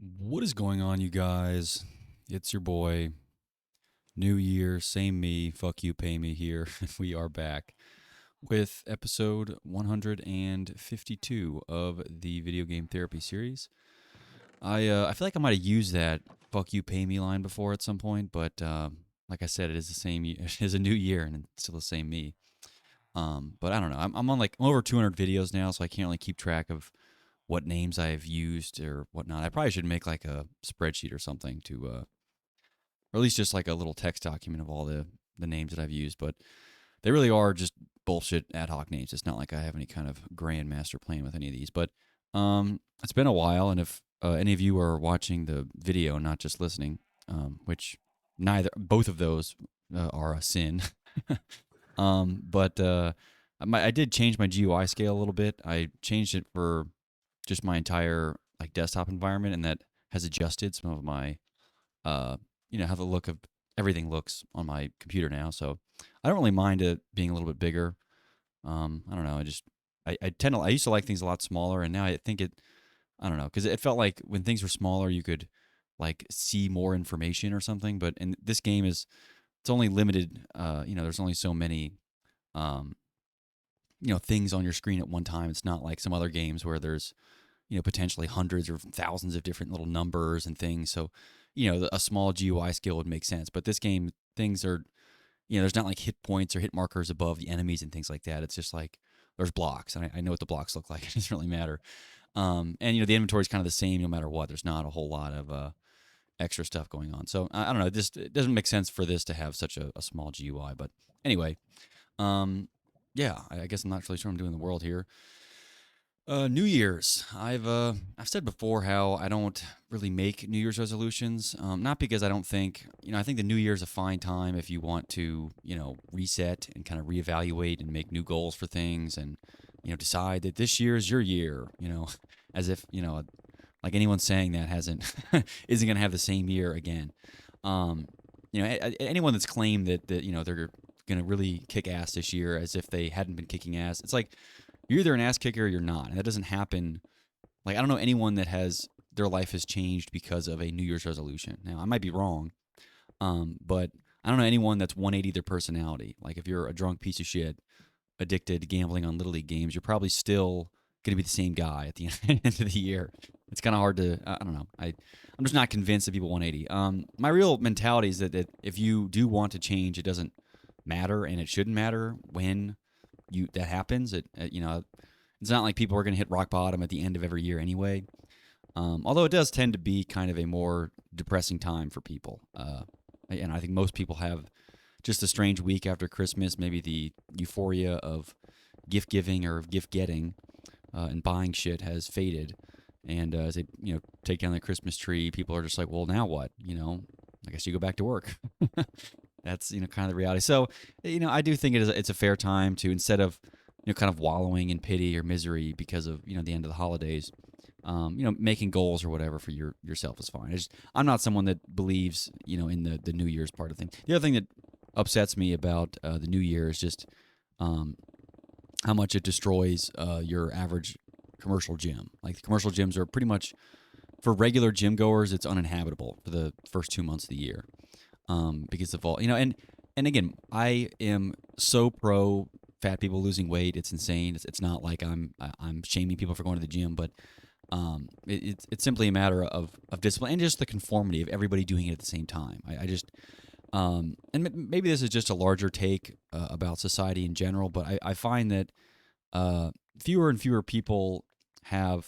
What is going on, you guys? It's your boy. New year, same me. Fuck you, pay me here. We are back with episode 152 of the video game therapy series. I feel like I might have used that "fuck you, pay me" line before at some point, but like I said, it is the same. It is a new year, and it's still the same me. But I don't know. I'm on I'm over 200 videos now, so I can't really keep track of what names I've used or whatnot. I probably should make like a spreadsheet or something to, or at least just like a little text document of all the names that I've used. But they really are just bullshit ad hoc names. It's not like I have any kind of grand master plan with any of these. But it's been a while, and if any of you are watching the video, not just listening, which both of those are a sin. But I did change my GUI scale a little bit. I changed it for just my entire like desktop environment, and that has adjusted some of my how the look of everything looks on my computer now. So I don't really mind it being a little bit bigger. I don't know. I used to like things a lot smaller, and now I think I don't know, because it felt like when things were smaller, you could like see more information or something. But in this game it's only limited. There's only so many um, things on your screen at one time. It's not like some other games where there's potentially hundreds or thousands of different little numbers and things. So, a small GUI scale would make sense. But this game, things are, there's not like hit points or hit markers above the enemies and things like that. It's just like there's blocks. And I know what the blocks look like. It doesn't really matter. And the inventory is kind of the same no matter what. There's not a whole lot of extra stuff going on. So I don't know. It doesn't make sense for this to have such a small GUI. But anyway, yeah, I guess I'm not really sure what I'm doing in the world here. New Year's. I've said before how I don't really make New Year's resolutions. Not because I don't think I think the New Year's a fine time if you want to reset and kind of reevaluate and make new goals for things and decide that this year is your year. As if like anyone saying that hasn't isn't going to have the same year again. Anyone that's claimed that they're going to really kick ass this year as if they hadn't been kicking ass. It's like you're either an ass kicker or you're not, and that doesn't happen. Like I don't know anyone that has their life has changed because of a New Year's resolution. Now I might be wrong, but I don't know anyone that's 180 their personality. Like if you're a drunk piece of shit, addicted to gambling on little league games, you're probably still going to be the same guy at the end of the year. It's kind of hard to. I don't know. I'm just not convinced that people 180. My real mentality is that if you do want to change, it doesn't matter, and it shouldn't matter when that happens. It's not like people are going to hit rock bottom at the end of every year anyway. Although it does tend to be kind of a more depressing time for people. And I think most people have just a strange week after Christmas. Maybe the euphoria of gift giving or gift getting and buying shit has faded. And as they take down the Christmas tree, people are just like, well, now what? I guess you go back to work. That's kind of the reality. So I do think it's a fair time to, instead of kind of wallowing in pity or misery because of the end of the holidays, making goals or whatever for yourself is fine. I'm not someone that believes in the New Year's part of things. The other thing that upsets me about the New Year is just how much it destroys your average commercial gym. Like the commercial gyms are pretty much, for regular gym goers, it's uninhabitable for the first 2 months of the year. Because of all and again, I am so pro fat people losing weight. It's insane. It's not like I'm shaming people for going to the gym, but it's simply a matter of discipline and just the conformity of everybody doing it at the same time. I just maybe this is just a larger take about society in general, but I find that fewer and fewer people are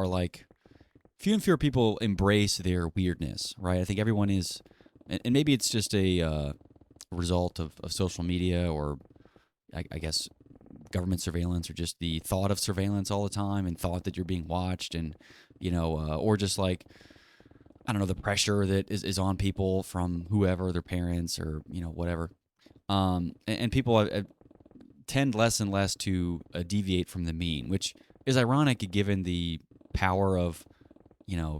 like, fewer and fewer people embrace their weirdness, right? I think everyone is, and maybe it's just a result of social media or I guess government surveillance, or just the thought of surveillance all the time and thought that you're being watched, and or just like, I don't know, the pressure that is on people from whoever, their parents or whatever, and people tend less and less to deviate from the mean, which is ironic given the power of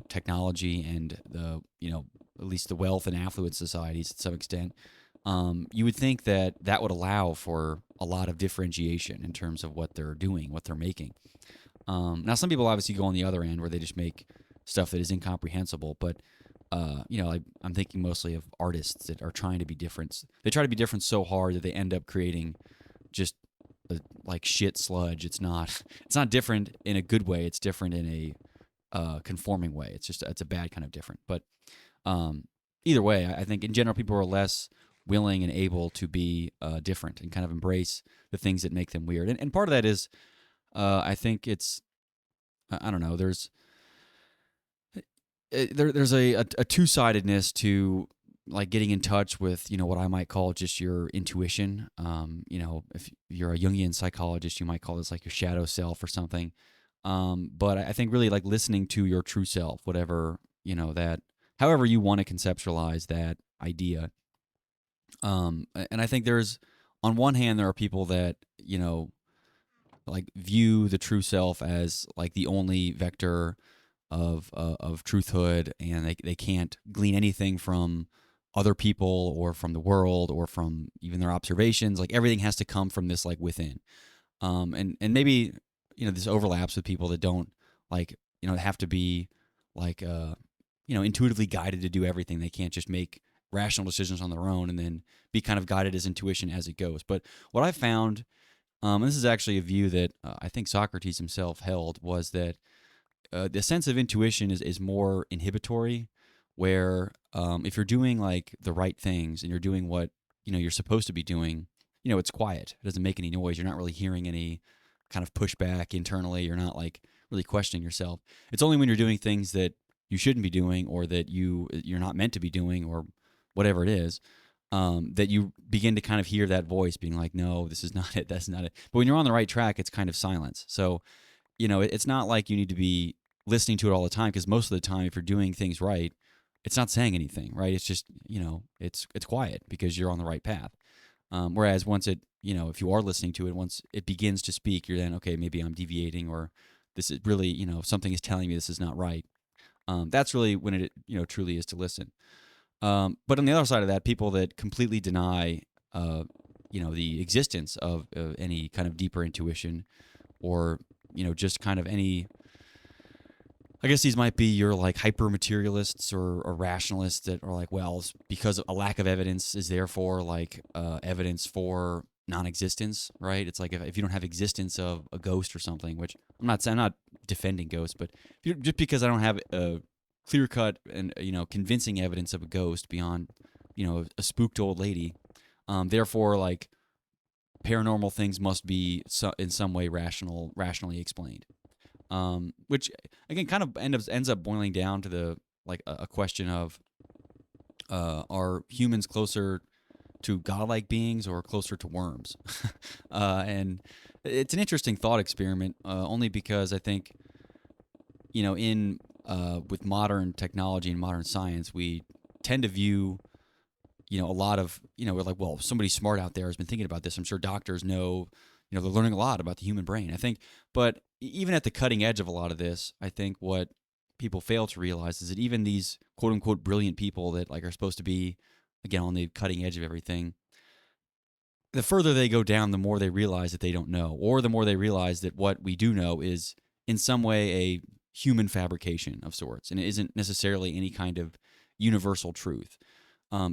technology and the at least the wealth and affluent societies to some extent. You would think that would allow for a lot of differentiation in terms of what they're doing, what they're making. Now, some people obviously go on the other end where they just make stuff that is incomprehensible. But I'm thinking mostly of artists that are trying to be different. They try to be different so hard that they end up creating just like shit sludge. It's not different in a good way. It's different in a conforming way. It's a bad kind of different. But either way, I think in general people are less willing and able to be different and kind of embrace the things that make them weird. And part of that is, I think it's, I don't know. There's a two-sidedness to like getting in touch with what I might call just your intuition. If you're a Jungian psychologist, you might call this like your shadow self or something. But I think really like listening to your true self, whatever that, however you want to conceptualize that idea. And I think there's, on one hand, there are people that like view the true self as like the only vector of truthhood, and they can't glean anything from other people or from the world or from even their observations. Like everything has to come from this like within. And maybe this overlaps with people that don't like have to be like intuitively guided to do everything. They can't just make rational decisions on their own and then be kind of guided as intuition as it goes. But what I found, and this is actually a view that I think Socrates himself held, was that the sense of intuition is more inhibitory, where if you're doing like the right things and you're doing what you're supposed to be doing, it's quiet. It doesn't make any noise. You're not really hearing any kind of pushback internally. You're not like really questioning yourself. It's only when you're doing things that you shouldn't be doing, or that you're not meant to be doing, or whatever it is, that you begin to kind of hear that voice being like, no, this is not it. That's not it. But when you're on the right track, it's kind of silence. So, it's not like you need to be listening to it all the time, because most of the time, if you're doing things right, it's not saying anything, right? It's just, it's quiet because you're on the right path. Whereas once it, if you are listening to it, once it begins to speak, you're then, okay, maybe I'm deviating, or this is really, something is telling me this is not right. That's really when it, truly is to listen. But on the other side of that, people that completely deny, the existence of any kind of deeper intuition, or, just kind of any, I guess these might be your like hyper materialists or rationalists that are like, well, it's because a lack of evidence is therefore like evidence for non-existence, right? It's like if you don't have existence of a ghost or something, which I'm not defending ghosts, but just because I don't have a clear cut and convincing evidence of a ghost beyond a spooked old lady, therefore like paranormal things must be in some way rationally explained. Which again kind of ends up boiling down to the like a question of are humans closer to godlike beings or closer to worms? And it's an interesting thought experiment, only because I think in with modern technology and modern science, we tend to view a lot of we're like, well, somebody smart out there has been thinking about this. I'm sure doctors know, they're learning a lot about the human brain, I think. But even at the cutting edge of a lot of this, I think what people fail to realize is that even these quote unquote brilliant people that like are supposed to be, again, on the cutting edge of everything, the further they go down, the more they realize that they don't know, or the more they realize that what we do know is in some way a human fabrication of sorts, and it isn't necessarily any kind of universal truth.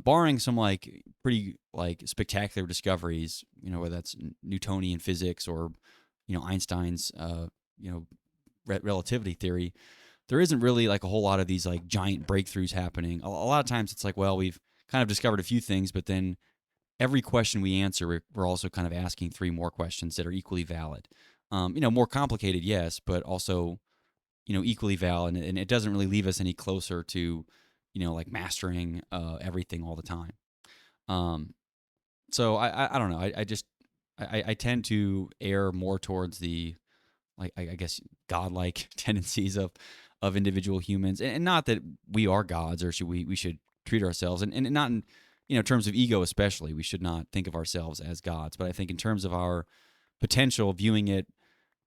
Barring some like pretty like spectacular discoveries, whether that's Newtonian physics or Einstein's relativity theory, there isn't really like a whole lot of these like giant breakthroughs happening. A lot of times it's like, well, we've kind of discovered a few things, but then every question we answer, we're also kind of asking three more questions that are equally valid. More complicated, yes, but also equally valid, and it doesn't really leave us any closer to like mastering everything all the time. So I don't know. I tend to err more towards the like I guess godlike tendencies of individual humans, and not that we are gods, or we should treat ourselves, and not in terms of ego especially. We should not think of ourselves as gods, but I think in terms of our potential, viewing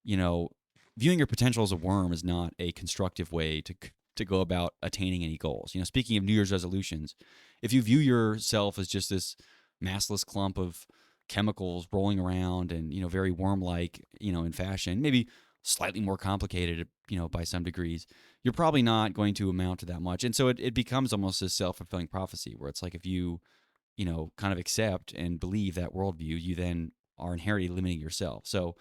your potential as a worm is not a constructive way to go about attaining any goals. Speaking of New Year's resolutions, if you view yourself as just this massless clump of chemicals rolling around and very worm-like, in fashion, maybe slightly more complicated, by some degrees, you're probably not going to amount to that much. And so it becomes almost a self-fulfilling prophecy where it's like if you, kind of accept and believe that worldview, you then are inherently limiting yourself. So,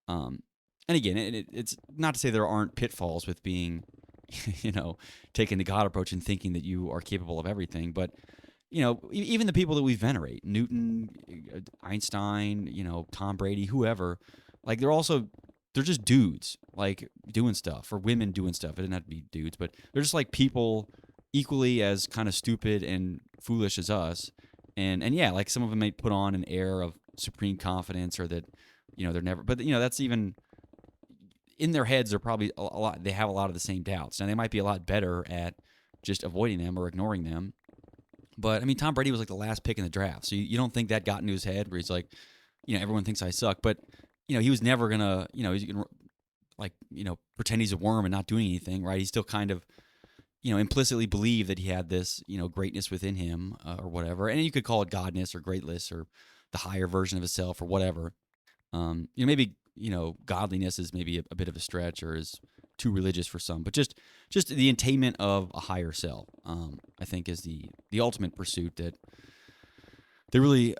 um, and again, it's not to say there aren't pitfalls with being, you know, taking the God approach and thinking that you are capable of everything. But, even the people that we venerate, Newton, Einstein, Tom Brady, whoever, like they're just dudes, like doing stuff, or women doing stuff. It didn't have to be dudes, but they're just like people equally as kind of stupid and foolish as us. And yeah, like some of them may put on an air of supreme confidence, or that, they're never, but that's even in their heads. They're probably a lot, they have a lot of the same doubts. Now they might be a lot better at just avoiding them or ignoring them. But I mean, Tom Brady was like the last pick in the draft. So you don't think that got into his head where he's like, everyone thinks I suck, but he was never gonna, he's gonna like, pretend he's a worm and not doing anything, right? He still kind of, implicitly believed that he had this, greatness within him, or whatever. And you could call it godness or greatness or the higher version of himself or whatever. Maybe, godliness is maybe a bit of a stretch, or is too religious for some, but just the attainment of a higher self, I think is the ultimate pursuit that they really,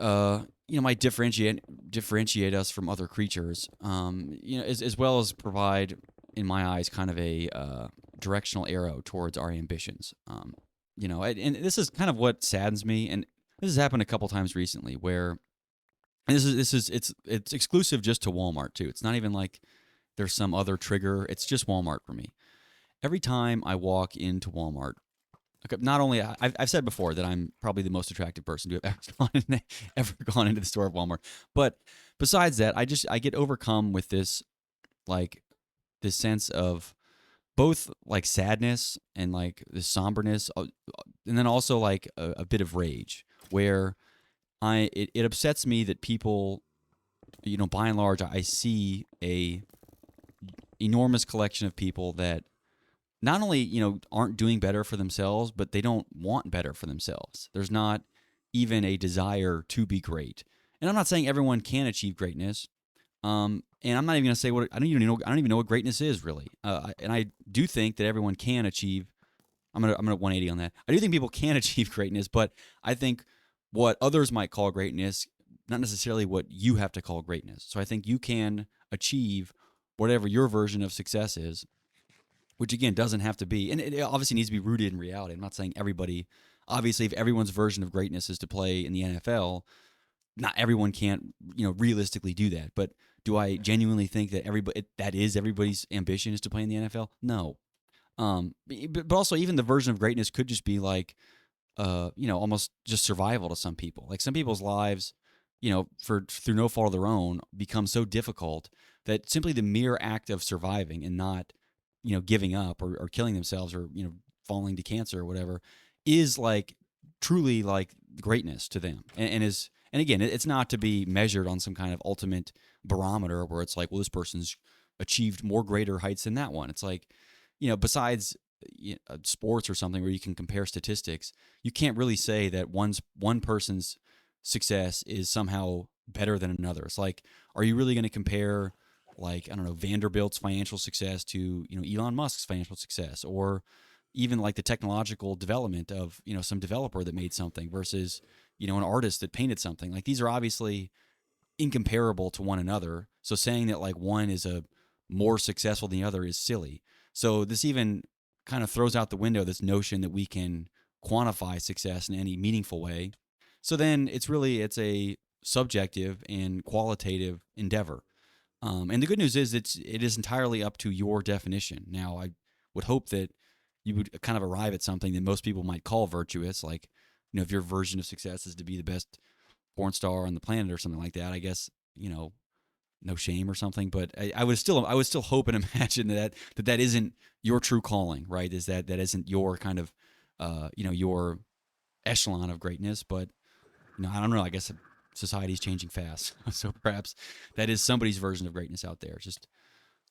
might differentiate us from other creatures, as well as provide, in my eyes, kind of a directional arrow towards our ambitions. And this is kind of what saddens me, and this has happened a couple times recently, where and it's exclusive just to Walmart too. It's not even like there's some other trigger. It's just Walmart for me. Every time I walk into Walmart, okay, not only I've said before that I'm probably the most attractive person to have ever gone into the store of Walmart, but besides that, I get overcome with this, like, this sense of both like sadness and like this somberness, and then also like a bit of rage, where it upsets me that people, by and large, I see a enormous collection of people that not only, aren't doing better for themselves, but they don't want better for themselves. There's not even a desire to be great. And I'm not saying everyone can achieve greatness. And I'm not even going to say what I don't even know what greatness is really. And I do think that everyone can achieve. I'm gonna 180 on that. I do think people can achieve greatness, but I think what others might call greatness, not necessarily what you have to call greatness. So I think you can achieve whatever your version of success is, which again doesn't have to be, and it obviously needs to be rooted in reality. I'm not saying everybody, obviously, if everyone's version of greatness is to play in the NFL, not everyone can't, realistically do that. But do I genuinely think that that is everybody's ambition, is to play in the NFL? No. But also, even the version of greatness could just be like, almost just survival to some people. Like some people's lives, through no fault of their own, become so difficult that simply the mere act of surviving and not, giving up, or killing themselves, or, falling to cancer or whatever, is like truly like greatness to them. And again, it's not to be measured on some kind of ultimate barometer where it's like, well, this person's achieved more greater heights than that one. It's like, besides sports or something where you can compare statistics, you can't really say that one person's success is somehow better than another. It's like, are you really going to compare, like, I don't know, Vanderbilt's financial success to, Elon Musk's financial success, or even like the technological development of, some developer that made something versus, an artist that painted something? Like, these are obviously incomparable to one another. So saying that like one is a more successful than the other is silly. So this even kind of throws out the window this notion that we can quantify success in any meaningful way. So then it's a subjective and qualitative endeavor. And the good news is it is entirely up to your definition. Now, I would hope that you would kind of arrive at something that most people might call virtuous, like, if your version of success is to be the best porn star on the planet or something like that, I guess, no shame or something. But I would still hope and imagine that isn't your true calling, right? Is that isn't your kind of, your echelon of greatness. But I don't know. I guess society's changing fast, so perhaps that is somebody's version of greatness out there. It's just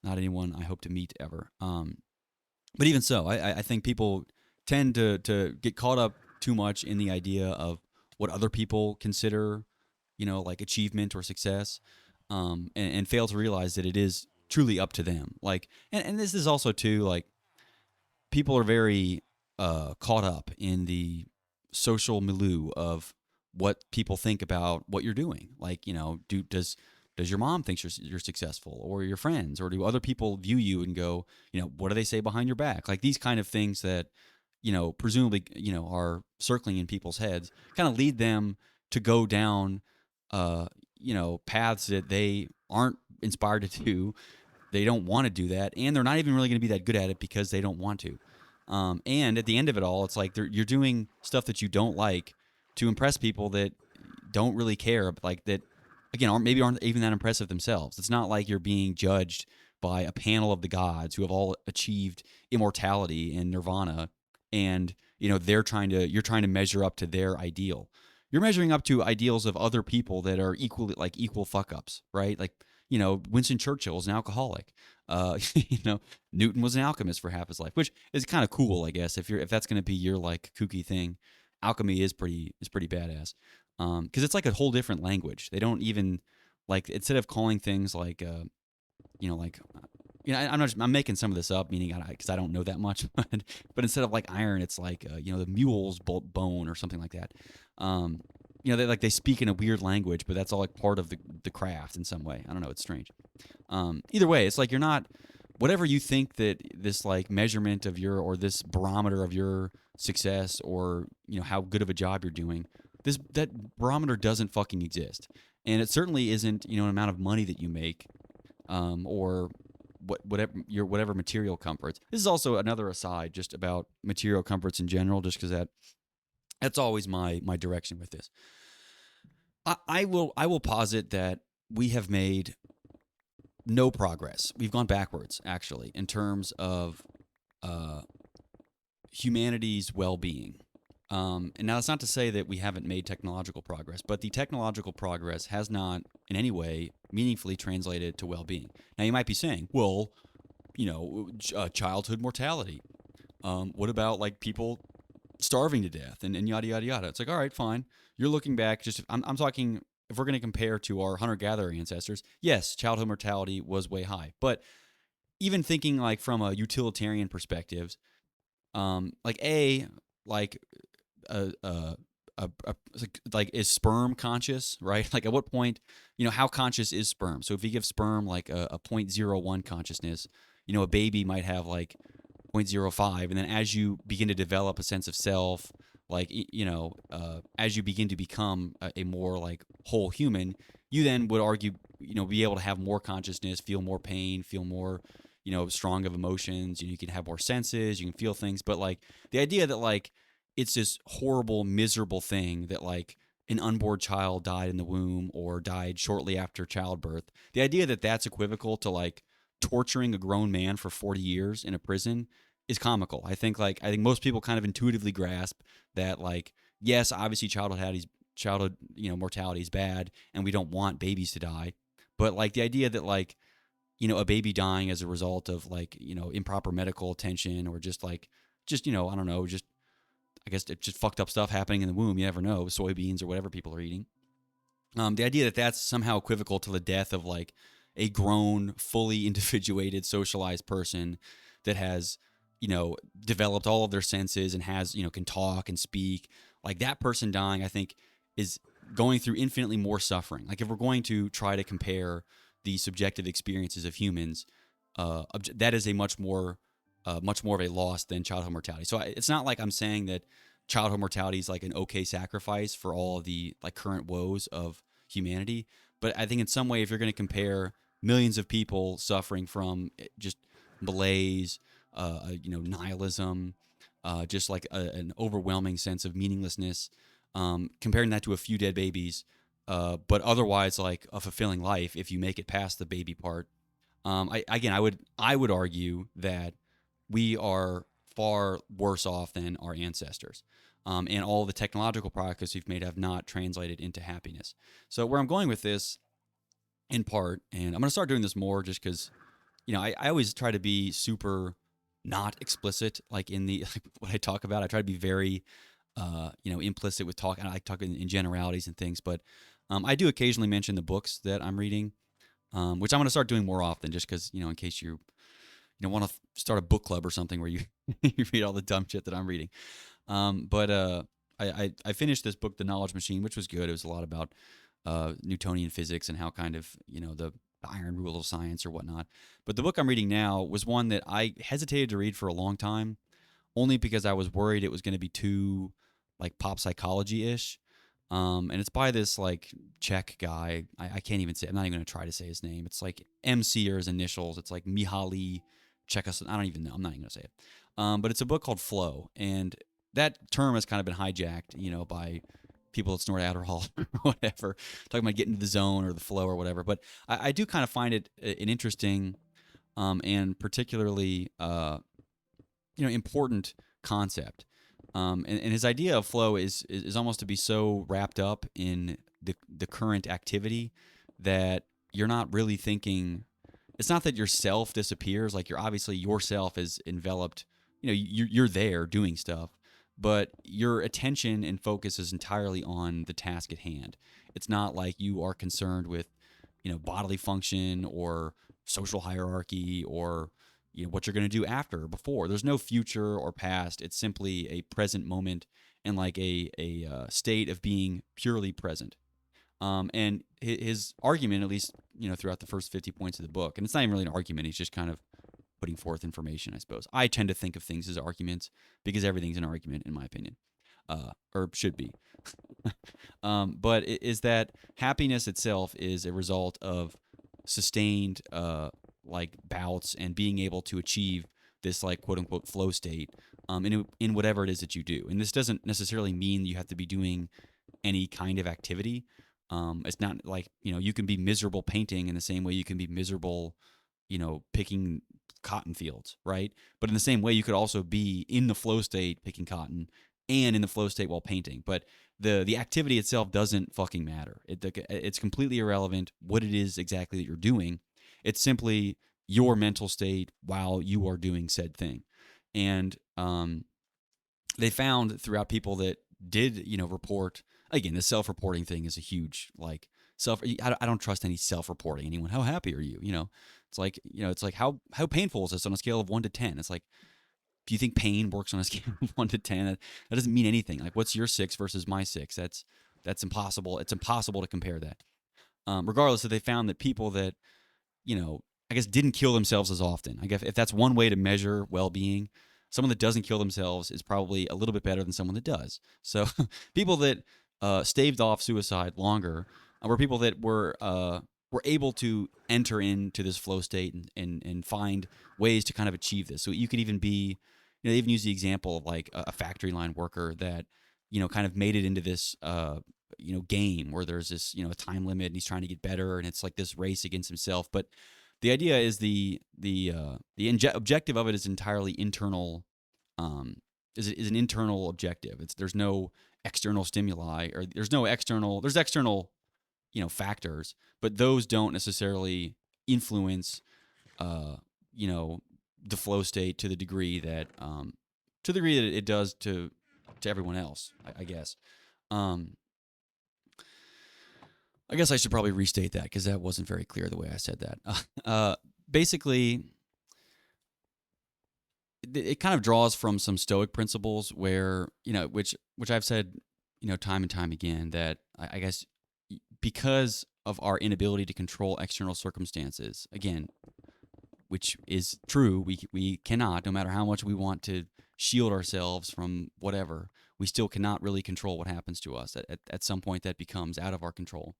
not anyone I hope to meet ever. But even so, I think people tend to get caught up too much in the idea of what other people consider, like achievement or success, and fail to realize that it is truly up to them. Like, and this is also too, like, people are very caught up in the social milieu of what people think about what you're doing. Like, does your mom think you're successful, or your friends, or do other people view you and go, what do they say behind your back? Like these kind of things that, presumably, are circling in people's heads, kind of lead them to go down, paths that they aren't inspired to do. They don't want to do that, and they're not even really going to be that good at it because they don't want to. And at the end of it all, it's like you're doing stuff that you don't like to impress people that don't really care, like that, again, aren't even that impressive themselves. It's not like you're being judged by a panel of the gods who have all achieved immortality and nirvana, and you're trying to measure up to their ideal. You're measuring up to ideals of other people that are equal fuck ups, right? Like, Winston Churchill was an alcoholic. Newton was an alchemist for half his life, which is kind of cool, I guess. If that's going to be your like kooky thing, alchemy is pretty badass. Because it's like a whole different language. They don't even, like, instead of calling things like I'm making some of this up, meaning because I don't know that much, but instead of like iron, it's like the mule's bone or something like that. They speak in a weird language, but that's all like part of the craft in some way. I don't know. It's strange. Either way, it's like you're not, whatever you think that this like measurement of your, or this barometer of your success, or how good of a job you're doing, that barometer doesn't fucking exist, and it certainly isn't an amount of money that you make, or whatever material comforts. This is also another aside just about material comforts in general, just because that's always my direction with this. I will posit that we have made no progress. We've gone backwards, actually, in terms of humanity's well-being. And now that's not to say that we haven't made technological progress, but the technological progress has not in any way meaningfully translated to well-being. Now you might be saying, well, childhood mortality. What about like people starving to death and yada, yada, yada? It's like, all right, fine. You're looking back, I'm talking, if we're going to compare to our hunter-gatherer ancestors, yes, childhood mortality was way high. But even thinking like from a utilitarian perspective, like a, a, like, is sperm conscious, right? Like, at what point, how conscious is sperm? So if you give sperm like a 0.01 consciousness, a baby might have like 0.05, and then as you begin to develop a sense of self, like, as you begin to become a more like whole human, you then would argue, be able to have more consciousness, feel more pain, feel more, strong of emotions. You can have more senses, you can feel things. But like the idea that like it's this horrible, miserable thing that like an unborn child died in the womb or died shortly after childbirth, the idea that that's equivocal to like torturing a grown man for 40 years in a prison is comical. I think most people kind of intuitively grasp that, like, yes, obviously childhood mortality is bad, and we don't want babies to die, but like the idea that like a baby dying as a result of like improper medical attention, or just I don't know, just, I guess, it's just fucked up stuff happening in the womb. You never know, soybeans or whatever people are eating. The idea that that's somehow equivocal to the death of like a grown, fully individuated, socialized person that has, developed all of their senses and has, can talk and speak. Like, that person dying, I think, is going through infinitely more suffering. Like, if we're going to try to compare the subjective experiences of humans, that is a much more of a loss than childhood mortality. So it's not like I'm saying that childhood mortality is like an okay sacrifice for all of the like current woes of humanity. But I think in some way, if you're going to compare millions of people suffering from just malaise, nihilism, just like an overwhelming sense of meaninglessness, comparing that to a few dead babies, but otherwise like a fulfilling life if you make it past the baby part. I would argue that we are far worse off than our ancestors. And all the technological progress we've made have not translated into happiness. So where I'm going with this, in part, and I'm going to start doing this more just because, I always try to be super not explicit, like in the like, what I talk about. I try to be very, implicit with talk. I like talking in generalities and things, but I do occasionally mention the books that I'm reading. which I'm going to start doing more often, just because in case want to start a book club or something where you you read all the dumb shit that I'm reading. But I finished this book, The Knowledge Machine, which was good. It was a lot about Newtonian physics and how kind of the iron rule of science or whatnot. But the book I'm reading now was one that I hesitated to read for a long time, only because I was worried it was going to be too like pop psychology ish. And it's by this like Czech guy. I can't even say. I'm not even going to try to say his name. It's like MC or his initials. It's like Mihaly Czechos. I don't even know. I'm not even going to say it. But it's a book called Flow, and that term has kind of been hijacked, by people that snort Adderall or whatever, talking about getting into the zone or the flow or whatever. But I do kind of find it an interesting and particularly important concept. And his idea of flow is almost to be so wrapped up in the current activity that you're not really thinking. It's not that your self disappears. Like you're obviously yourself is enveloped. You're there doing stuff, but your attention and focus is entirely on the task at hand. It's not like you are concerned with bodily function or social hierarchy or what you're going to do after or before. There's no future or past. It's simply a present moment and like a state of being purely present. And his argument, at least throughout the first 50 points of the book, and it's not even really an argument. He's just kind of putting forth information, I suppose. I tend to think of things as arguments because everything's an argument, in my opinion, or should be. But it is that happiness itself is a result of sustained like bouts and being able to achieve this like quote unquote flow state in whatever it is that you do. And this doesn't necessarily mean you have to be doing any kind of activity. It's not like you can be miserable painting in the same way you can be miserable picking cotton fields, right? But in the same way, you could also be in the flow state picking cotton and in the flow state while painting. But the activity itself doesn't fucking matter. It's completely irrelevant what it is exactly that you're doing. It's simply your mental state while you are doing said thing. And they found throughout people that did report, again, the self-reporting thing is a huge like I don't trust any self-reporting. Anyone, how happy are you? It's like how painful is this on a scale of 1 to 10? It's like, do you think pain works on a scale of 1 to 10? That doesn't mean anything. Like, what's your 6 versus my 6? That's impossible. It's impossible to compare that. Regardless, that they found that people that I guess didn't kill themselves as often. I guess if that's one way to measure well-being, someone that doesn't kill themselves is probably a little bit better than someone that does. So people that staved off suicide longer were people that were able to enter into this flow state and find ways to kind of achieve this. So you could even be, they even use the example of like a factory line worker that kind of made it into this game where there's this a time limit and he's trying to get better and it's like this race against himself. But the idea is the objective of it is entirely internal. Is an internal objective. There's no external stimuli or there's external factors, but those don't necessarily influence you know the flow state to the degree that it does to everyone else. I guess. I guess I should probably restate that because that wasn't very clear the way I said that. Basically, it kind of draws from some Stoic principles where which I've said time and time again that I guess because of our inability to control external circumstances, again, which is true, we cannot, no matter how much we want to shield ourselves from whatever, we still cannot really control what happens to us. At some point, that becomes out of our control.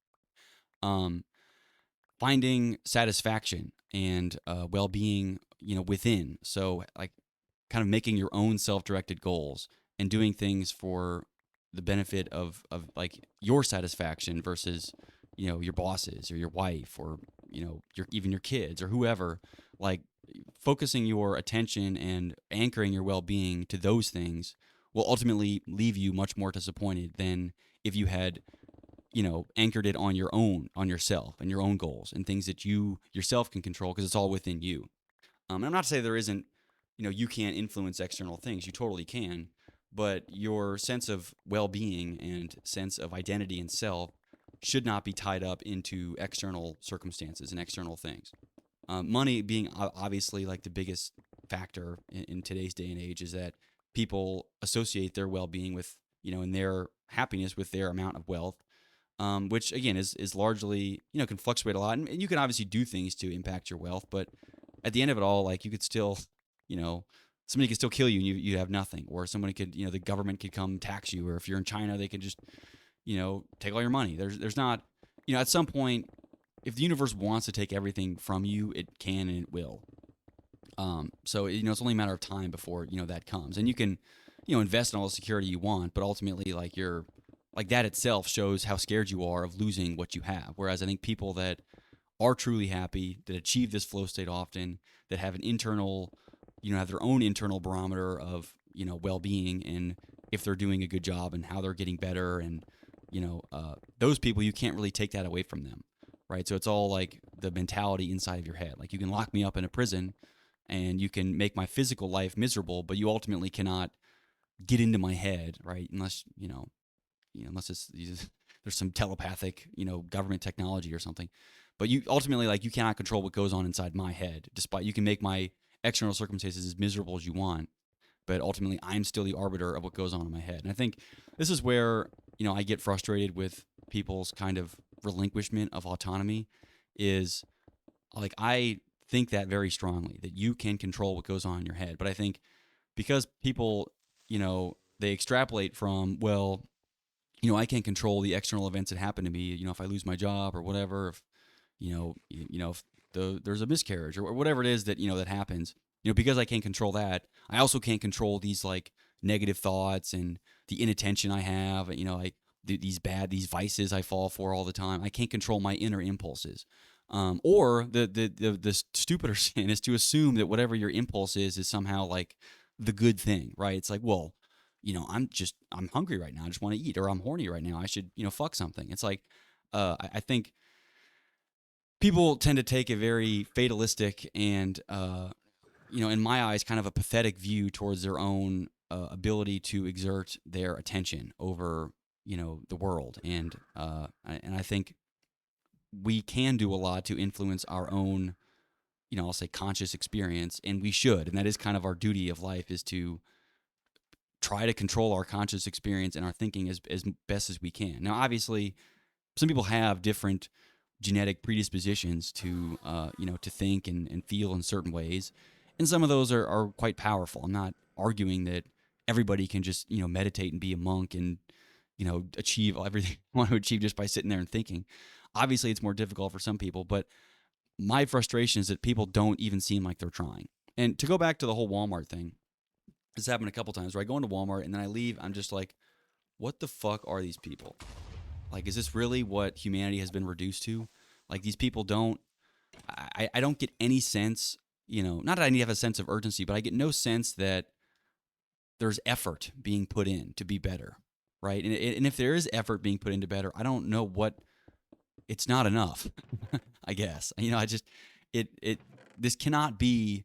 Finding satisfaction and well-being, within. So, like, kind of making your own self-directed goals and doing things for the benefit of like your satisfaction versus your bosses or your wife or even your kids or whoever. Like, focusing your attention and anchoring your well-being to those things will ultimately leave you much more disappointed than if you had anchored it on yourself and your own goals and things that you yourself can control because it's all within you. And I'm not to say there isn't, you can't influence external things. You totally can. But your sense of well-being and sense of identity and self should not be tied up into external circumstances and external things. Money being obviously like the biggest factor in today's day and age is that people associate their well-being with, and their happiness with their amount of wealth, which again is largely, can fluctuate a lot, and you can obviously do things to impact your wealth, but at the end of it all, like you could still, you know, somebody could still kill you and you have nothing, or somebody could, the government could come tax you, or if you're in China, they could just, take all your money. There's not, at some point, if the universe wants to take everything from you, it can and it will. So it's only a matter of time before that comes, and you can, invest in all the security you want, but ultimately, like that itself shows how scared you are of losing what you have. Whereas I think people that are truly happy, that achieve this flow state often, that have an internal, have their own internal barometer of well-being, and if they're doing a good job and how they're getting better, and those people, you can't really take that away from them, right? So it's all like the mentality inside of your head. Like you can lock me up in a prison and you can make my physical life miserable, but you ultimately cannot get into my head, right? Unless unless there's some telepathic government technology or something. But you ultimately, like, you cannot control what goes on inside my head. Despite, you can make my external circumstances as miserable as you want, but ultimately I'm still the arbiter of what goes on in my head. And I think this is where I get frustrated with people's kind of relinquishment of autonomy. Is like, I think that very strongly, that you can control what goes on in your head. But I think because people, they extrapolate from, well, I can't control the external events that happen to me. If I lose my job or whatever, if if there's a miscarriage or whatever it is that that happens, because I can't control that, I also can't control these like negative thoughts and the inattention I have. Like these vices I fall for all the time. I can't control my inner impulses. Or the stupider sin is to assume that whatever your impulse is somehow like the good thing, right? It's like, well, I'm hungry right now. I just want to eat, or I'm horny right now. I should, fuck something. It's like, I think people tend to take a very fatalistic and, in my eyes, kind of a pathetic view towards their own ability to exert their attention over, the world. And I think we can do a lot to influence our own, I'll say conscious experience, and we should. And that is kind of our duty of life, is to try to control our conscious experience and our thinking as best as we can. Now, obviously, some people have different genetic predispositions to, to think and feel in certain ways. And some of those are quite powerful. I'm not arguing that everybody can just, meditate and be a monk and, achieve everything you want to achieve just by sitting there and thinking. Obviously, it's more difficult for some people, but my frustration is that people don't even seem like they're trying. And to go back to the whole Walmart thing, this happened a couple times where I go into Walmart and then I leave. I'm just like, what the fuck are these people? Like, is this really what humanity has been reduced to? Like, these people don't, I don't get any sense, not that I need to have a sense of urgency, but I get no sense that there's effort being put in to be better, right? And if there is effort being put into better, I don't know what, it's not enough, I guess. This cannot be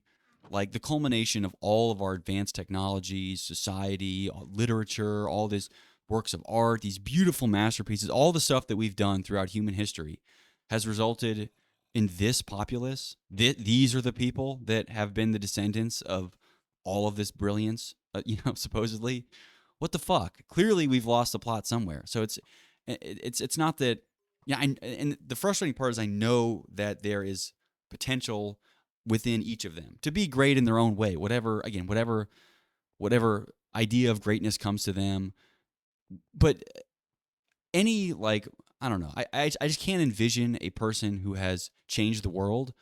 like the culmination of all of our advanced technologies, society, literature, all this works of art, these beautiful masterpieces, all the stuff that we've done throughout human history has resulted in this populace. These are the people that have been the descendants of all of this brilliance, supposedly. What the fuck? Clearly, we've lost the plot somewhere. So it's not that. Yeah, and the frustrating part is I know that there is potential within each of them to be great in their own way. Whatever idea of greatness comes to them, but any, like, I don't know. I just can't envision a person who has changed the world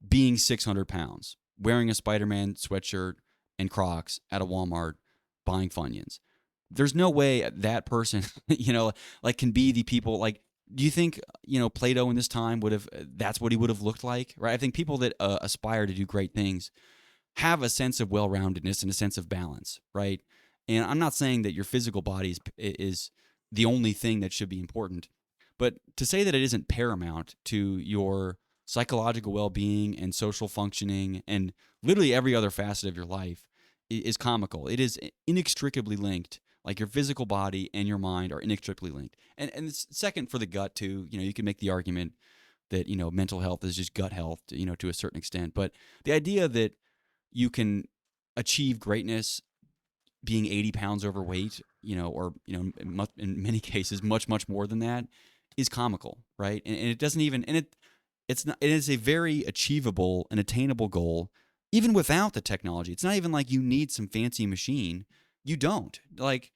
being 600 pounds, wearing a Spider-Man sweatshirt and Crocs at a Walmart, buying Funyuns. There's no way that person, like, can be the people. Like, do you think, Plato in this time that's what he would have looked like, right? I think people that aspire to do great things have a sense of well-roundedness and a sense of balance, right? And I'm not saying that your physical body is the only thing that should be important, but to say that it isn't paramount to your psychological well-being and social functioning and literally every other facet of your life is comical. It is inextricably linked Like your physical body and your mind are inextricably linked. And second, for the gut too, you can make the argument that mental health is just gut health, to a certain extent. But the idea that you can achieve greatness being 80 pounds overweight, or in many cases much more than that, is comical, right? And it doesn't even it is a very achievable and attainable goal even without the technology. It's not even like you need some fancy machine. You don't. Like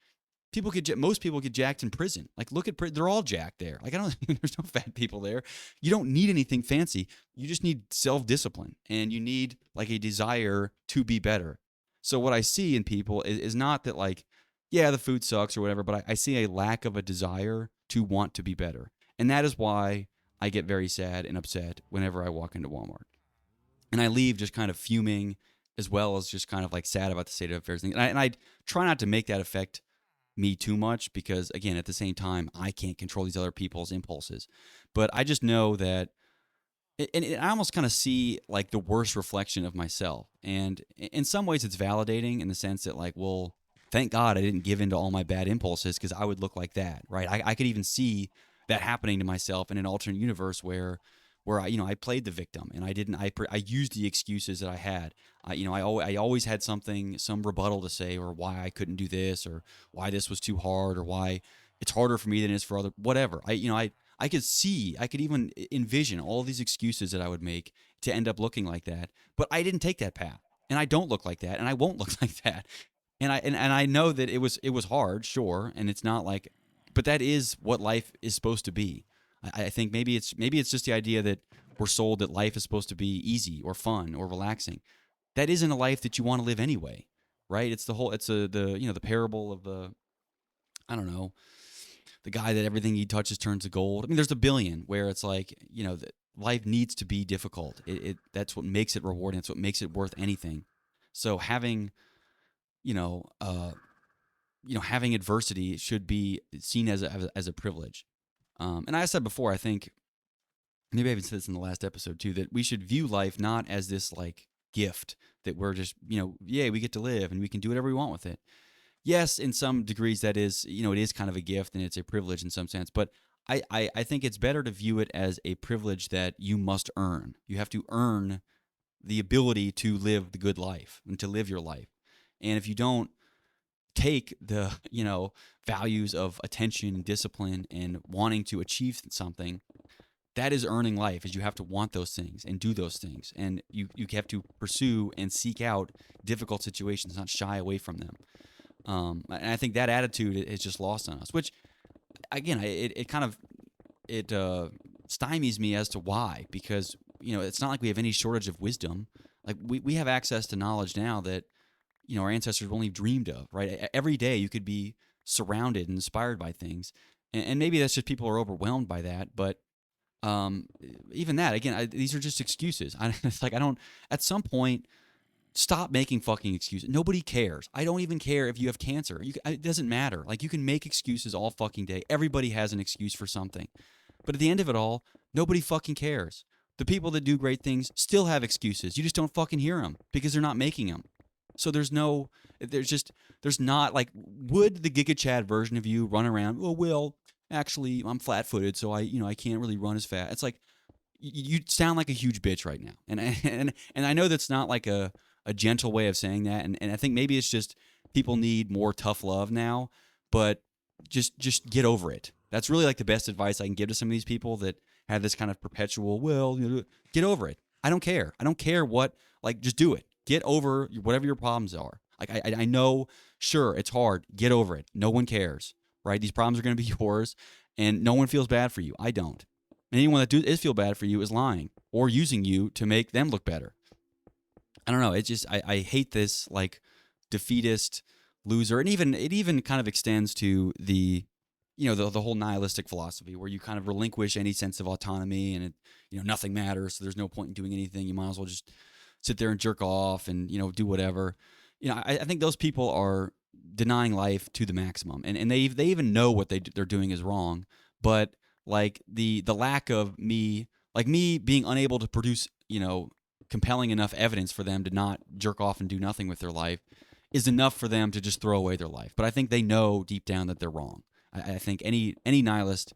most people get jacked in prison. Like look at they're all jacked there. Like I don't there's no fat people there. You don't need anything fancy. You just need self-discipline, and you need like a desire to be better. So what I see in people is not that like, yeah, the food sucks or whatever, but I see a lack of a desire to want to be better. And that is why I get very sad and upset whenever I walk into Walmart. And I leave just kind of fuming, as well as just kind of like sad about the state of affairs. And I try not to make that affect me too much, because again, at the same time, I can't control these other people's impulses. But I just know that, and I almost kind of see like the worst reflection of myself. And in some ways it's validating in the sense that like, well, thank God I didn't give in to all my bad impulses, because I would look like that, right? I could even see that happening to myself in an alternate universe where I played the victim, and I used the excuses that I had. I always had some rebuttal to say, or why I couldn't do this, or why this was too hard, or why it's harder for me than it is for other, whatever. I could even envision all these excuses that I would make to end up looking like that, but I didn't take that path, and I don't look like that, and I won't look like that. And I know that it was hard, sure, and it's not like, but that is what life is supposed to be. I think maybe it's just the idea that we're sold that life is supposed to be easy or fun or relaxing. That isn't a life that you want to live anyway, right? It's the parable of the, I don't know, the guy that everything he touches turns to gold. I mean, there's a billion where it's like, that life needs to be difficult. That's what makes it rewarding. That's what makes it worth anything. So having, you know, uh, having adversity should be seen as a privilege. And I said before, I think maybe I even said this in the last episode too, that we should view life not as this like gift that we're just, yay, we get to live and we can do whatever we want with it. Yes, in some degrees that is, it is kind of a gift and it's a privilege in some sense, but I think it's better to view it as a privilege that you must earn. You have to earn the ability to live the good life and to live your life. And if you don't take the, values of attention and discipline and wanting to achieve something, that is earning life, is you have to want those things and do those things. And you have to pursue and seek out difficult situations, not shy away from them. And I think that attitude is just lost on us, which again, it kind of, stymies me as to why, because, it's not like we have any shortage of wisdom. Like we have access to knowledge now that, our ancestors only dreamed of, right? Every day you could be surrounded and inspired by things. And maybe that's just people are overwhelmed by that. But even that, again, these are just excuses. It's like, at some point, stop making fucking excuses. Nobody cares. I don't even care if you have cancer. It doesn't matter. Like, you can make excuses all fucking day. Everybody has an excuse for something. But at the end of it all, nobody fucking cares. The people that do great things still have excuses. You just don't fucking hear them because they're not making them. So there's not like, would the Giga Chad version of you run around, oh, well, actually, I'm flat-footed, so I can't really run as fast. It's like, you sound like a huge bitch right now. And I know that's not like a gentle way of saying that. And I think maybe it's just people need more tough love now, but just get over it. That's really like the best advice I can give to some of these people that have this kind of perpetual, well, get over it. I don't care. I don't care what, like, just do it. Get over whatever your problems are. Like, I know, sure, it's hard. Get over it. No one cares, right? These problems are going to be yours, and no one feels bad for you. I don't. And anyone that is feel bad for you is lying or using you to make them look better. I don't know. It's just, I hate this, like, defeatist loser. And it even kind of extends to the, the whole nihilistic philosophy where you kind of relinquish any sense of autonomy, and nothing matters. So there's no point in doing anything. You might as well just sit there and jerk off and, do whatever. I think those people are denying life to the maximum, and they even know what they're doing is wrong. But like the lack of me being unable to produce, compelling enough evidence for them to not jerk off and do nothing with their life is enough for them to just throw away their life. But I think they know deep down that they're wrong. I think any nihilist,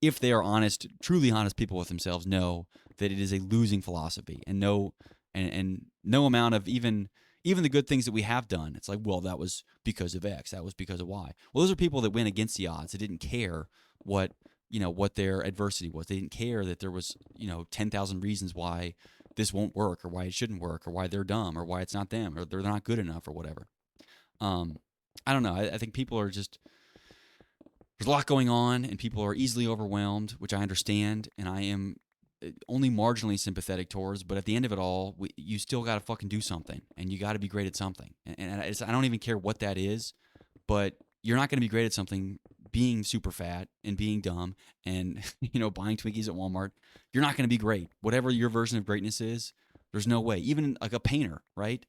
if they are honest, truly honest people with themselves, know that it is a losing philosophy, and no amount of even the good things that we have done, it's like, well, that was because of X, that was because of Y. Well, those are people that went against the odds. That didn't care what what their adversity was. They didn't care that there was 10,000 reasons why this won't work, or why it shouldn't work, or why they're dumb, or why it's not them, or they're not good enough, or whatever. I don't know. I think people are just, there's a lot going on, and people are easily overwhelmed, which I understand, and I am only marginally sympathetic towards. But at the end of it all, you still got to fucking do something, and you got to be great at something. And I don't even care what that is, but you're not going to be great at something being super fat and being dumb and buying Twinkies at Walmart. You're not going to be great. Whatever your version of greatness is, there's no way. Even like a painter, right?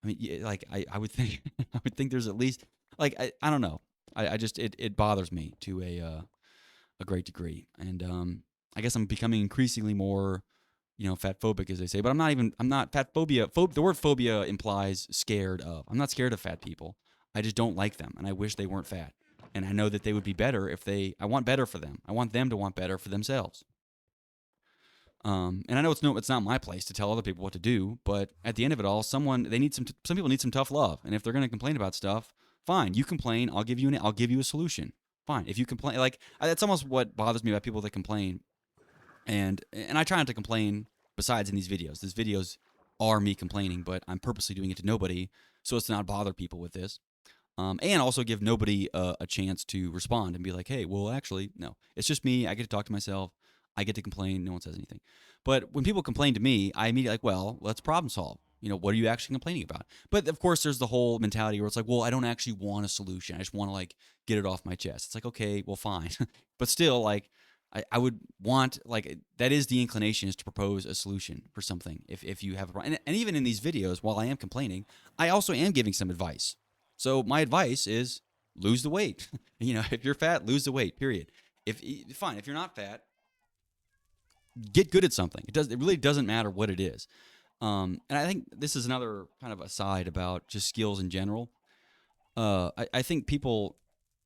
I mean, like I would think I would think there's at least, like, I don't know. I just, it bothers me to a great degree, and I guess I'm becoming increasingly more fat phobic, as they say. But I'm not fat phobia. The word phobia implies scared of. I'm not scared of fat people. I just don't like them, and I wish they weren't fat. And I know that they would be better if they. I want better for them. I want them to want better for themselves. And I know it's not my place to tell other people what to do, but at the end of it all, some people need some tough love, and if they're going to complain about stuff, fine, you complain. I'll give you a solution. Fine, if you complain, like, that's almost what bothers me about people that complain, and I try not to complain. Besides in these videos, are me complaining, but I'm purposely doing it to nobody so as to not bother people with this. And also give nobody a chance to respond and be like, hey, well, actually, no. It's just me. I get to talk to myself. I get to complain. No one says anything. But when people complain to me, I immediately like, well, let's problem solve. What are you actually complaining about? But of course, there's the whole mentality where it's like, well, I don't actually want a solution. I just want to, like, get it off my chest. It's like, okay, well, fine. But still, like, I would want, like, that is the inclination, is to propose a solution for something if you have a problem. And even in these videos, while I am complaining, I also am giving some advice. So my advice is lose the weight. If you're fat, lose the weight, period. Fine, if you're not fat, get good at something. It really doesn't matter what it is. And I think this is another kind of aside about just skills in general. I think people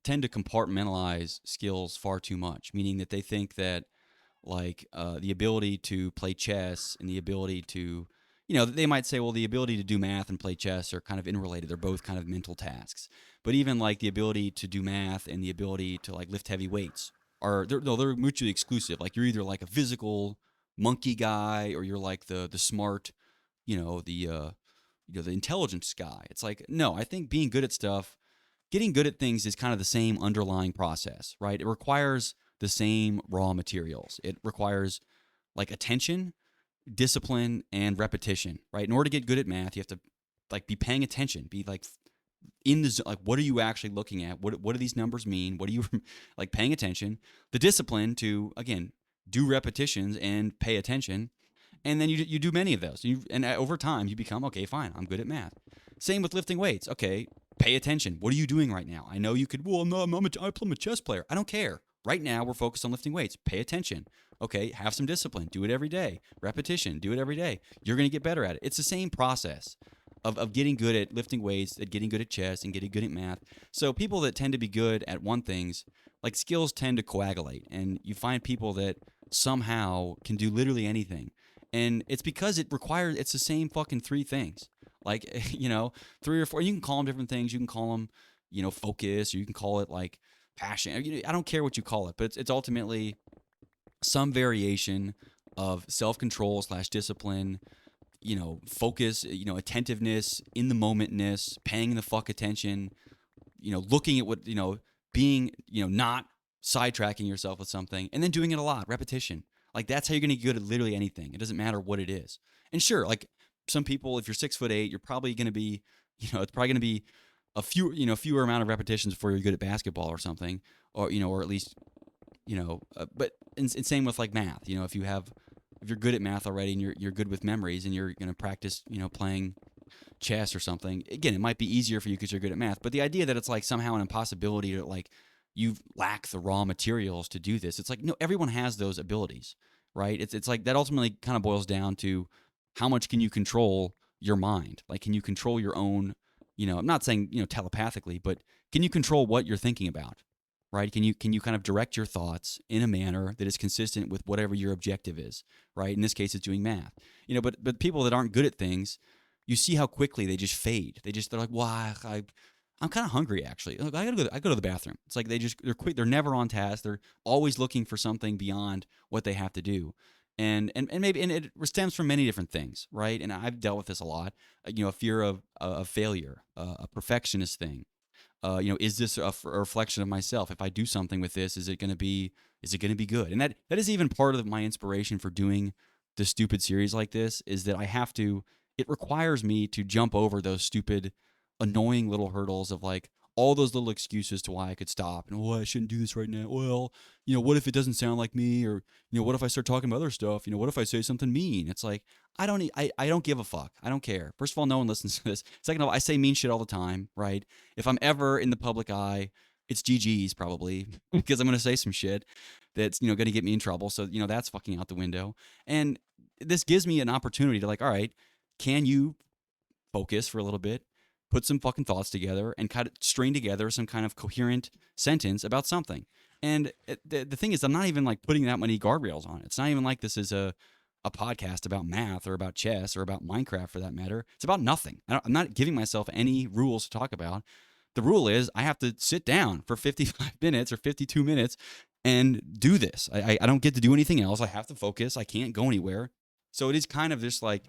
tend to compartmentalize skills far too much, meaning that they think that, like, the ability to play chess and the ability to, they might say, well, the ability to do math and play chess are kind of interrelated. They're both kind of mental tasks. But even, like, the ability to do math and the ability to, like, lift heavy weights they're mutually exclusive. Like, you're either like a physical monkey guy, or you're like the smart, the intelligence guy. It's like, no, I think being good at stuff, getting good at things, is kind of the same underlying process, right? It requires the same raw materials. It requires, like, attention, discipline, and repetition, right? In order to get good at math, you have to, like, be paying attention, be, like, in the, like, what are you actually looking at? What do these numbers mean? What are you like, paying attention? The discipline to, again, do repetitions and pay attention, and then you do many of those. And over time, you become, okay, fine, I'm good at math. Same with lifting weights. Okay, pay attention. What are you doing right now? I know you could, well, no, I'm a chess player. I don't care. Right now, we're focused on lifting weights. Pay attention. Okay, have some discipline. Do it every day. Repetition. Do it every day. You're going to get better at it. It's the same process of getting good at lifting weights, at getting good at chess, and getting good at math. So people that tend to be good at one things, like, skills tend to coagulate, and you find people that somehow can do literally anything. And it's because it's the same fucking three things. Like, three or four, you can call them different things. You can call them, focus, or you can call it, like, passion. I don't care what you call it, but it's ultimately some variation of self-control / discipline, focus, attentiveness, in the momentness, paying the fuck attention, looking at what, being, not sidetracking yourself with something, and then doing it a lot, repetition. Like, that's how you're going to get good at literally anything. It doesn't matter what it is. And sure, like, some people, if you're 6'8", you're probably going to be, it's probably going to be fewer amount of repetitions before you're good at basketball or something, or, or at least, but and same with, like, math. If you're good at math already, and you're good with memories, and you're going to practice, playing chess or something, again, it might be easier for you because you're good at math. But the idea that it's, like, somehow an impossibility to, like, you lack the raw materials to do this, it's like, no, everyone has those abilities, right? It's like that ultimately kind of boils down to how much can you control your mind? Like, can you control your own I'm not saying, telepathically, but can you control what you're thinking about? Right? Can you kind of direct your thoughts in a manner that is consistent with whatever your objective is, right? In this case, it's doing math. But people that aren't good at things, you see how quickly they just fade. They're like, well, I'm kind of hungry actually. Look, I go to the bathroom. It's like they're quick. They're never on task. They're always looking for something beyond what they have to do. And maybe it stems from many different things, right? And I've dealt with this a lot. A fear of failure, a perfectionist thing. Is this a reflection of myself? If I do something with this, is it going to be good? And that is even part of my inspiration for doing the stupid series like this, is that it requires me to jump over those stupid, annoying little hurdles of like all those little excuses to why I could stop and, I shouldn't do this right now. Well, what if it doesn't sound like me? Or, what if I start talking about other stuff? What if I say something mean? It's like, I don't give a fuck. I don't care. First of all, no one listens to this. Second of all, I say mean shit all the time, right? If I'm ever in the public eye, it's GG's probably because I'm going to say some shit that's, going to get me in trouble. So, that's fucking out the window. And this gives me an opportunity to like, all right, can you focus for a little bit, put some fucking thoughts together and kind of string together some kind of coherent sentence about something. And the thing is, I'm not even like putting that many guardrails on it. It's not even like this is a podcast about math or about chess or about Minecraft for that matter. It's about nothing. I'm not giving myself any rules to talk about. The rule is I have to sit down for 55 minutes or 52 minutes and do this. I don't get to do anything else. I have to focus. I can't go anywhere. So it is kind of just like,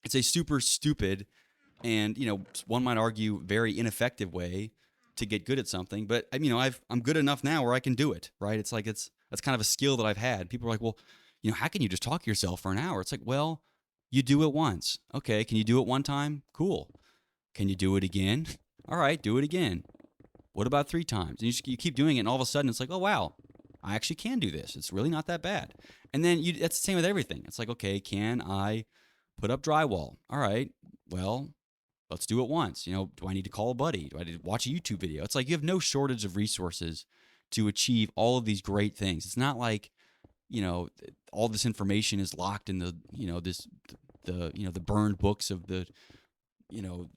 it's a super stupid and, one might argue very ineffective way to get good at something. But I'm good enough now where I can do it, right? It's like that's kind of a skill that I've had. People are like, well, how can you just talk to yourself for an hour? It's like, well, you do it once. Okay, can you do it one time? Cool. Can you do it again? All right, do it again. What about 3 times? And you keep doing it, and all of a sudden it's like, oh, wow, I actually can do this. It's really not that bad. And then that's the same with everything. It's like, okay, can I put up drywall? All right, well, let's do it once. Do I need to call a buddy? Do I need to watch a YouTube video? It's like you have no shortage of resources to achieve all of these great things. It's not like, all this information is locked in the burned books of the,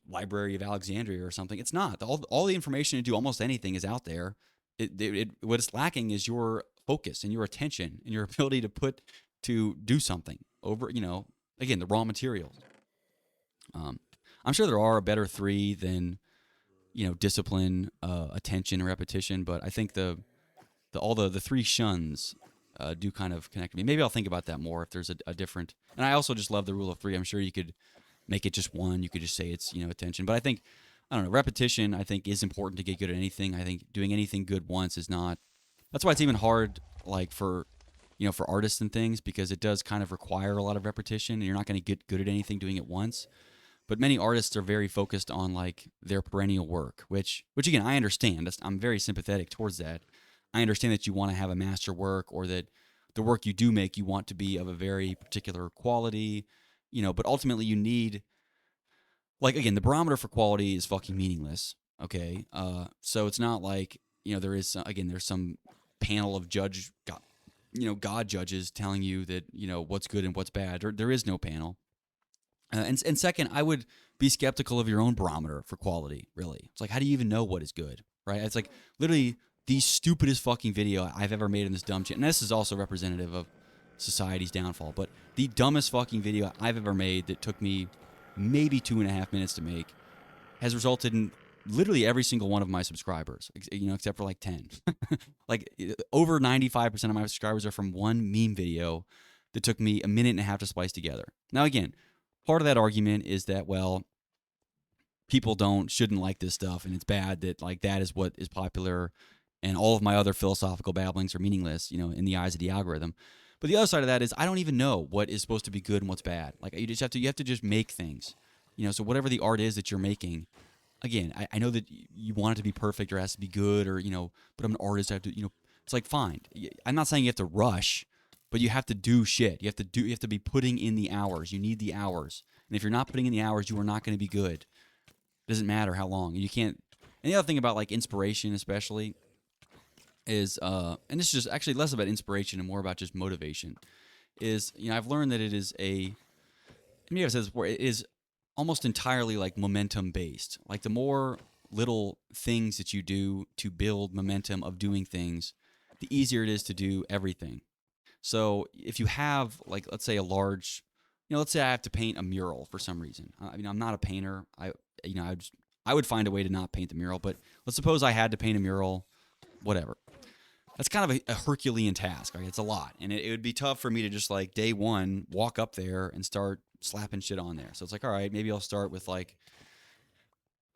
Library of Alexandria or something. It's not. All the information to do almost anything is out there. What it's lacking is your focus and your attention and your ability to do something over, again, the raw materials. I'm sure there are a better 3 than, discipline, attention, and repetition. But I think all the 3 shuns do kind of connect me. Maybe I'll think about that more if there's a different. And I also just love the rule of 3. I'm sure you could make it just 1. You could just say it's, attention. But I don't know, repetition I think is important to get good at anything. I think doing anything good once is not. That's why it's even hard, like for artists and things, because it does kind of require a lot of repetition, and you're not going to get good at anything doing it once. But many artists are very focused on like their perennial work, which again, I understand. I'm very sympathetic towards that. I understand that you want to have a master work, or that the work you do make, you want to be of a very particular quality, but ultimately you need, like, again, the barometer for quality is fucking meaningless. Okay. So it's not like, there's some panel of God judges telling you that, what's good and what's bad. There is no panel. And second, I would be skeptical of your own barometer for quality, really. It's like, how do you even know what is good, right? It's like literally the stupidest fucking video I've ever made in this dumb shit. And this is also representative of society's downfall. But the dumbest fucking video I've ever made that took me maybe 2.5 minutes to make has resulted in literally every single one of my subscribers, except for like 10. Like over 95% of my subscribers are from one meme video that took me 1.5 minutes to splice together. Now, again, part of that argument is that, well, people shouldn't like this stuff, and it's bad that like that is what is popular, and all of my other philosophical babblings are meaningless, in the eyes of the algorithm. But the other side of that is I don't even know what is supposed to be good and what's bad. Like you have to just make things, So whatever the art is that you're making, again, I know that you want it to be perfect or it has to be good, or but I'm an artist. I have to, it's like fine. I'm not saying you have to rush. But you have to do shit. You have to be putting in the hours. You need the hours. And if you're not putting in the hours, you are not going to be good. It doesn't matter how long. You can't. And the other thing about like inspiration, especially, is and this is just actually less about inspiration and more about just motivation. Is I've learned that it is maybe I've said this before. It is almost entirely like momentum based. Like the more little things that you do to build momentum of doing things, the easier it is to do everything. So if you have like let's say a large, let's say I have to paint a mural for some reason. I mean, I'm not a painter. I would find a way to not paint the mural, but let's suppose I had to paint a mural, whatever. That's kind of a Herculean task. Right? It's a lot, and it would be tough for me to just like day one walk up there and start slapping shit on there. So it's like, all right, maybe I'll start with like,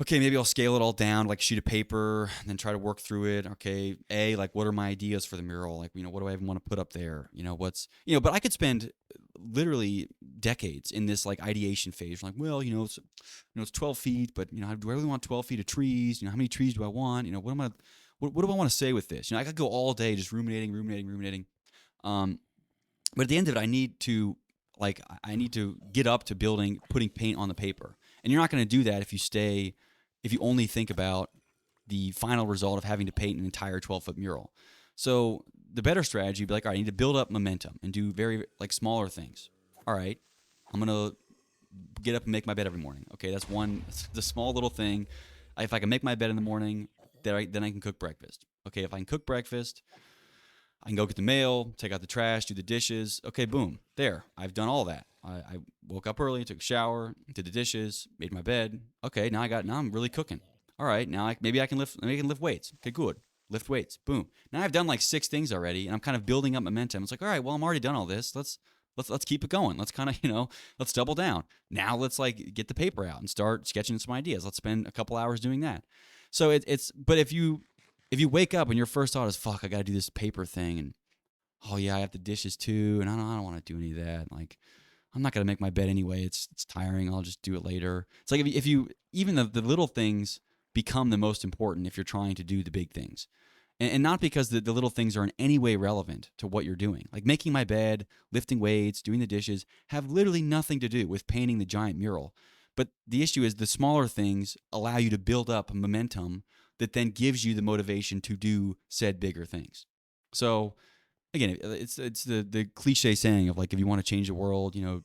okay, maybe I'll scale it all down, like sheet of paper, and then try to work through it. Okay, like what are my ideas for the mural? Like, what do I even want to put up there? But I could spend literally decades in this like ideation phase. Like, well, it's 12 feet, but do I really want 12 feet of trees? How many trees do I want? What do I want to say with this? I could go all day just ruminating. Um, but at the end of it, I need to get up to putting paint on the paper. And you're not going to do that if you only think about the final result of having to paint an entire 12-foot mural. So the better strategy would be like, all right, I need to build up momentum and do very like smaller things. All right, I'm going to get up and make my bed every morning. Okay, that's one, the small little thing. If I can make my bed in the morning, then I can cook breakfast. Okay, if I can cook breakfast, I can go get the mail, take out the trash, do the dishes. Okay, boom, there. I've done all that. I woke up early, took a shower, did the dishes, made my bed. Okay, now I'm really cooking. All right, now maybe I can lift weights. Okay, good. Lift weights. Boom. Now I've done like 6 things already, and I'm kind of building up momentum. It's like, all right, well, I'm already done all this. Let's keep it going. Let's kind of let's double down. Now let's like get the paper out and start sketching some ideas. Let's spend a couple hours doing that. So it's but if you wake up and your first thought is fuck, I got to do this paper thing, and oh yeah, I have the dishes too, and I don't want to do any of that. Like I'm not gonna make my bed anyway. It's tiring. I'll just do it later. It's like if you even the little things become the most important if you're trying to do the big things. And not because the little things are in any way relevant to what you're doing. Like making my bed, lifting weights, doing the dishes have literally nothing to do with painting the giant mural. But the issue is the smaller things allow you to build up momentum that then gives you the motivation to do said bigger things. So again, it's the cliche saying of like if you want to change the world, you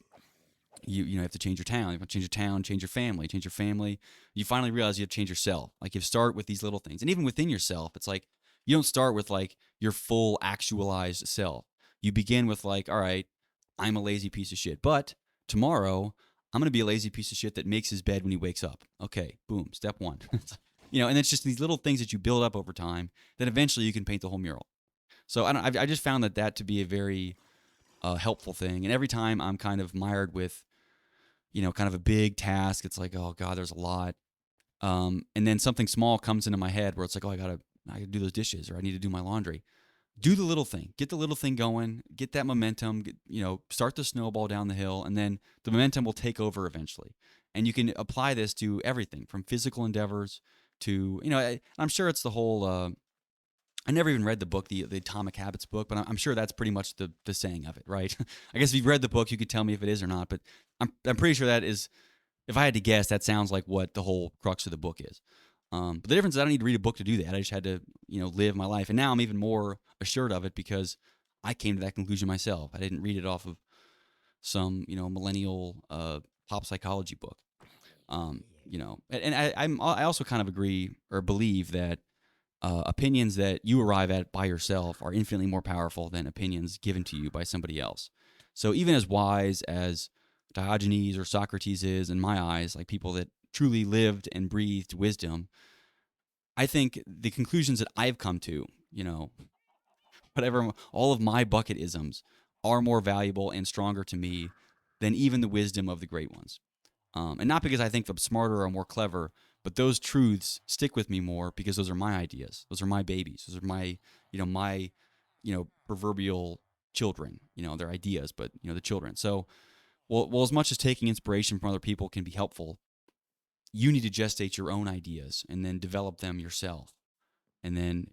have to change your town. You want to change your town, change your family, change your family. You finally realize you have to change yourself. Like you start with these little things, and even within yourself, it's like you don't start with like your full actualized self. You begin with like, all right, I'm a lazy piece of shit, but tomorrow I'm gonna be a lazy piece of shit that makes his bed when he wakes up. Okay, boom, step one. And it's just these little things that you build up over time. Then eventually you can paint the whole mural. So I just found that to be a very helpful thing. And every time I'm kind of mired with kind of a big task. It's like, oh God, there's a lot. And then something small comes into my head where it's like, oh, I gotta do those dishes, or I need to do my laundry. Do the little thing. Get the little thing going. Get that momentum. Start the snowball down the hill, and then the momentum will take over eventually. And you can apply this to everything from physical endeavors to I'm sure it's the whole. I never even read the book, the Atomic Habits book, but I'm sure that's pretty much the saying of it, right? I guess if you've read the book, you could tell me if it is or not. But I'm pretty sure that is. If I had to guess, that sounds like what the whole crux of the book is. But the difference is I don't need to read a book to do that. I just had to, live my life. And now I'm even more assured of it because I came to that conclusion myself. I didn't read it off of some, millennial pop psychology book. I also kind of agree or believe that opinions that you arrive at by yourself are infinitely more powerful than opinions given to you by somebody else. So even as wise as Diogenes or Socrates is, in my eyes, like people that truly lived and breathed wisdom, I think the conclusions that I've come to, whatever, all of my bucket isms are more valuable and stronger to me than even the wisdom of the great ones. And not because I think I'm smarter or more clever, but those truths stick with me more because those are my ideas. Those are my babies. Those are my proverbial children. They're ideas, but the children. So, well, as much as taking inspiration from other people can be helpful, you need to gestate your own ideas and then develop them yourself. And then,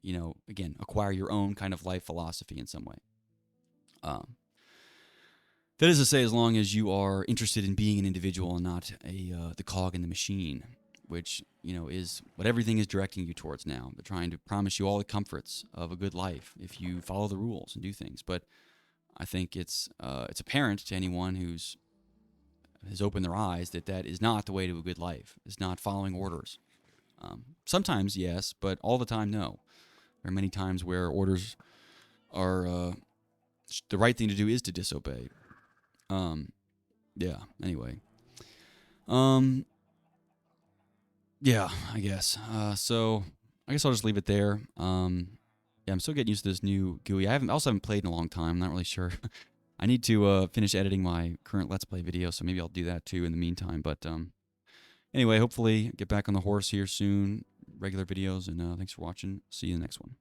again, acquire your own kind of life philosophy in some way. That is to say, as long as you are interested in being an individual and not the cog in the machine, which is what everything is directing you towards now. They're trying to promise you all the comforts of a good life if you follow the rules and do things. But I think it's apparent to anyone who's has opened their eyes that that is not the way to a good life. It's not following orders. Sometimes yes, but all the time no. There are many times where orders are the right thing to do is to disobey. Yeah. Anyway. Yeah. I guess. So I guess I'll just leave it there. Yeah, I'm still getting used to this new GUI. I also haven't played in a long time. I'm not really sure. I need to finish editing my current Let's Play video, so maybe I'll do that too in the meantime. But anyway, hopefully get back on the horse here soon. Regular videos, and thanks for watching. See you in the next one.